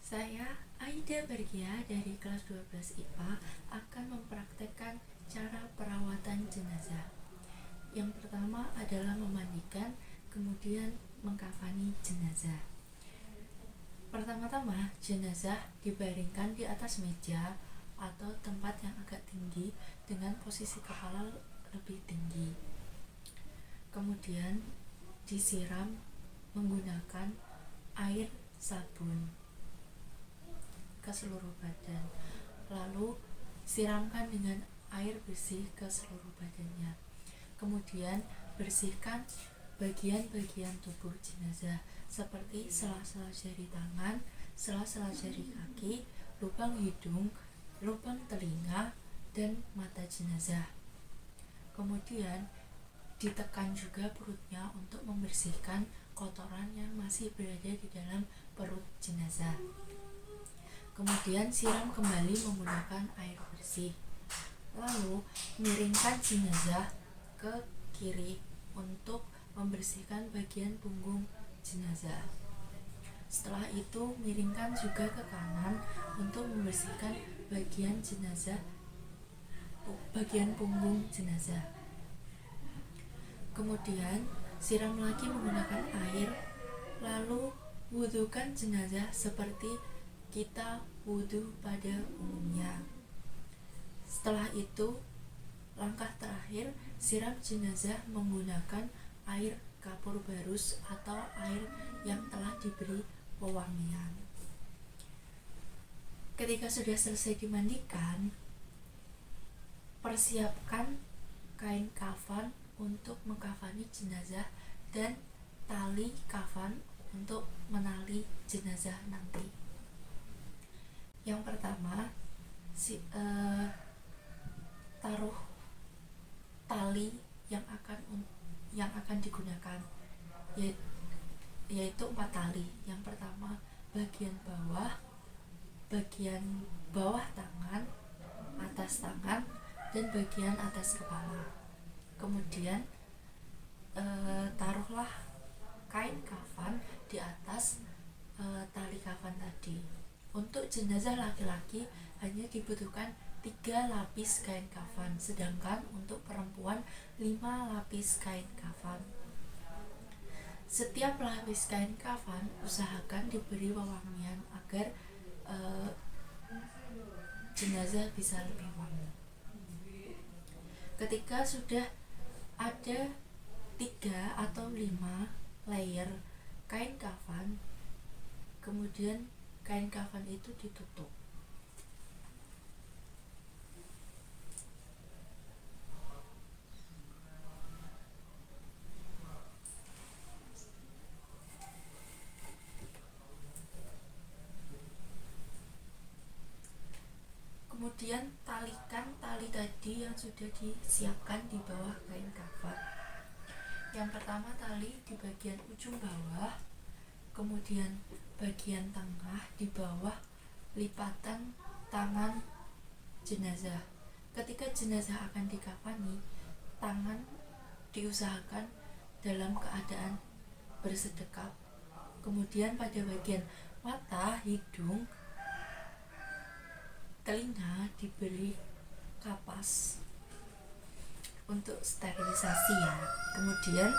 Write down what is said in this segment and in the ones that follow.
Saya Aida Bergia dari kelas 12 IPA akan mempraktekkan cara perawatan jenazah. Yang pertama adalah memandikan, kemudian mengkafani jenazah. Pertama-tama, jenazah dibaringkan di atas meja atau tempat yang agak tinggi dengan posisi kepala lebih tinggi. Kemudian disiram menggunakan air sabun ke seluruh badan, lalu siramkan dengan air bersih ke seluruh badannya. Kemudian bersihkan bagian-bagian tubuh jenazah seperti sela-sela jari tangan, sela-sela jari kaki, lubang hidung, lubang telinga, dan mata jenazah. Kemudian ditekan juga perutnya untuk membersihkan kotoran yang masih berada di dalam perut jenazah. Kemudian siram kembali menggunakan air bersih. Lalu miringkan jenazah ke kiri untuk membersihkan bagian punggung jenazah. Setelah itu miringkan juga ke kanan untuk membersihkan bagian punggung jenazah. Kemudian siram lagi menggunakan air, lalu wudhukan jenazah seperti kita wudhu pada umumnya. Setelah itu, langkah terakhir, siram jenazah menggunakan air kapur barus atau air yang telah diberi pewangian. Ketika sudah selesai dimandikan, persiapkan kain kafan untuk mengkafani jenazah dan tali kafan untuk menali jenazah nanti. Yang pertama, taruh tali yang akan digunakan, yaitu 4 tali. Yang pertama, bagian bawah tangan, atas tangan, dan bagian atas kepala. Kemudian taruhlah kain kafan di atas tali kafan tadi. Untuk jenazah laki-laki hanya dibutuhkan 3 lapis kain kafan, sedangkan untuk perempuan 5 lapis kain kafan. Setiap lapis kain kafan usahakan diberi wewangian agar jenazah bisa lebih wangi. Ketika sudah ada 3 atau 5 layer kain kafan, kemudian kain kafan itu ditutup. Kemudian talikan tali tadi yang sudah disiapkan di bawah kain kafan. Yang pertama, tali di bagian ujung bawah, kemudian bagian tengah di bawah lipatan tangan jenazah. Ketika jenazah akan dikafani, tangan diusahakan dalam keadaan bersedekap. Kemudian pada bagian mata, hidung, telinga diberi kapas untuk sterilisasi ya. Kemudian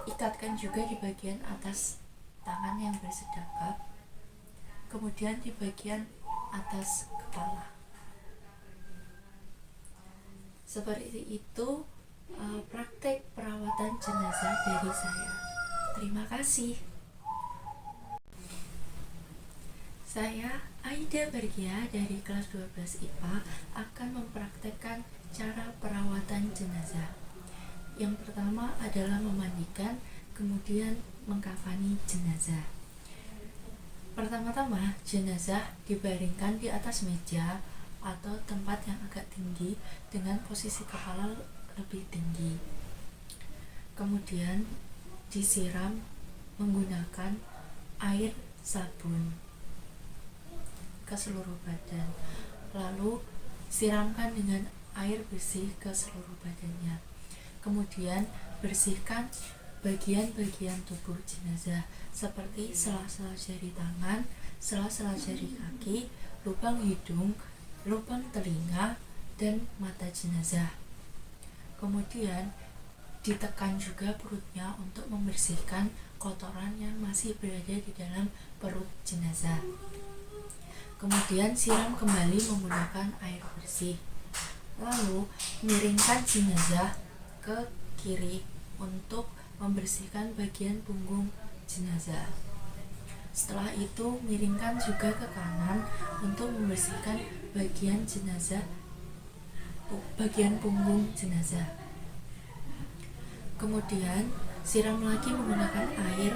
ikatkan juga di bagian atas tangan yang bersedekap, kemudian di bagian atas kepala. Seperti itu praktek perawatan jenazah dari saya. Terima kasih. Saya Aida Bergia dari kelas 12 IPA akan mempraktekkan cara perawatan jenazah. Yang pertama adalah memandikan, kemudian mengkafani jenazah. Pertama-tama, jenazah dibaringkan di atas meja atau tempat yang agak tinggi dengan posisi kepala lebih tinggi. Kemudian disiram menggunakan air sabun ke seluruh badan, lalu siramkan dengan air bersih ke seluruh badannya. Kemudian bersihkan bagian-bagian tubuh jenazah seperti sela-sela jari tangan, sela-sela jari kaki, lubang hidung, lubang telinga, dan mata jenazah. Kemudian ditekan juga perutnya untuk membersihkan kotoran yang masih berada di dalam perut jenazah. Kemudian siram kembali menggunakan air bersih. Lalu miringkan jenazah ke kiri untuk membersihkan bagian punggung jenazah. Setelah itu miringkan juga ke kanan untuk membersihkan bagian punggung jenazah. Kemudian siram lagi menggunakan air,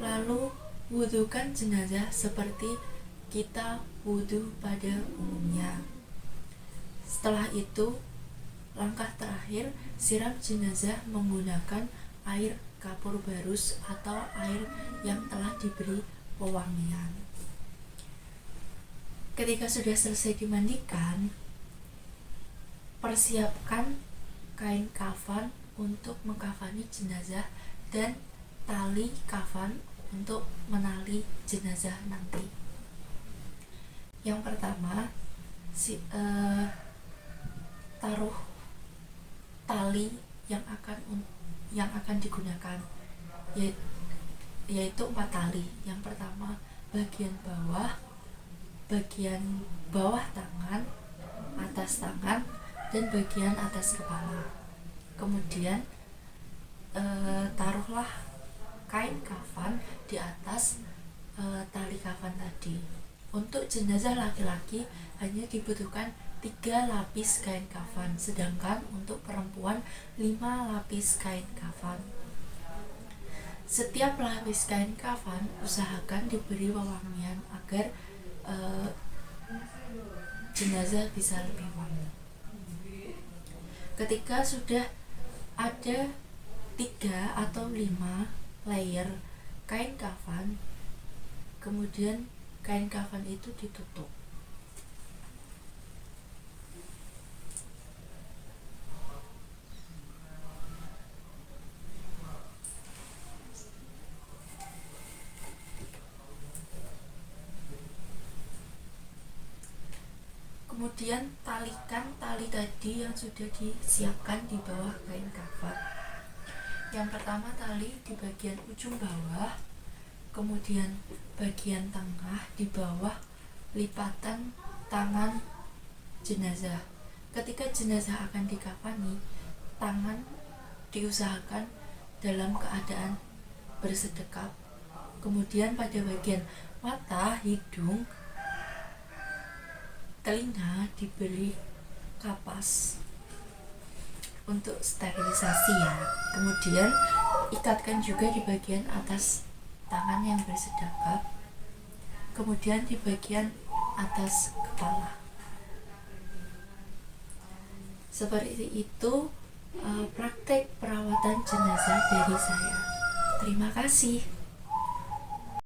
lalu wudhukan jenazah seperti kita wudhu pada umumnya. Setelah itu, langkah terakhir, siram jenazah menggunakan air kapur barus atau air yang telah diberi pewangian. Ketika sudah selesai dimandikan, persiapkan kain kafan untuk mengkafani jenazah dan tali kafan untuk menali jenazah nanti. Yang pertama, taruh tali yang akan digunakan, yaitu 4 tali. Yang pertama bagian bawah tangan, atas tangan, dan bagian atas kepala. Kemudian taruhlah kain kafan di atas tali kafan tadi. Untuk jenazah laki-laki hanya dibutuhkan 3 lapis kain kafan, sedangkan untuk perempuan 5 lapis kain kafan. Setiap lapis kain kafan usahakan diberi wewangian agar jenazah bisa lebih wangi. Ketika sudah ada 3 atau 5 layer kain kafan, kemudian kain kafan itu ditutup. Kemudian talikan tali tadi yang sudah disiapkan di bawah kain kafan. Yang pertama tali di bagian ujung bawah, kemudian bagian tengah di bawah lipatan tangan jenazah. Ketika jenazah akan dikafani, tangan diusahakan dalam keadaan bersedekap. Kemudian pada bagian mata, hidung, telinga diberi kapas untuk sterilisasi ya. Kemudian ikatkan juga di bagian atas tangan yang bersedekap, kemudian di bagian atas kepala. Seperti itu praktek perawatan jenazah dari saya. Terima kasih.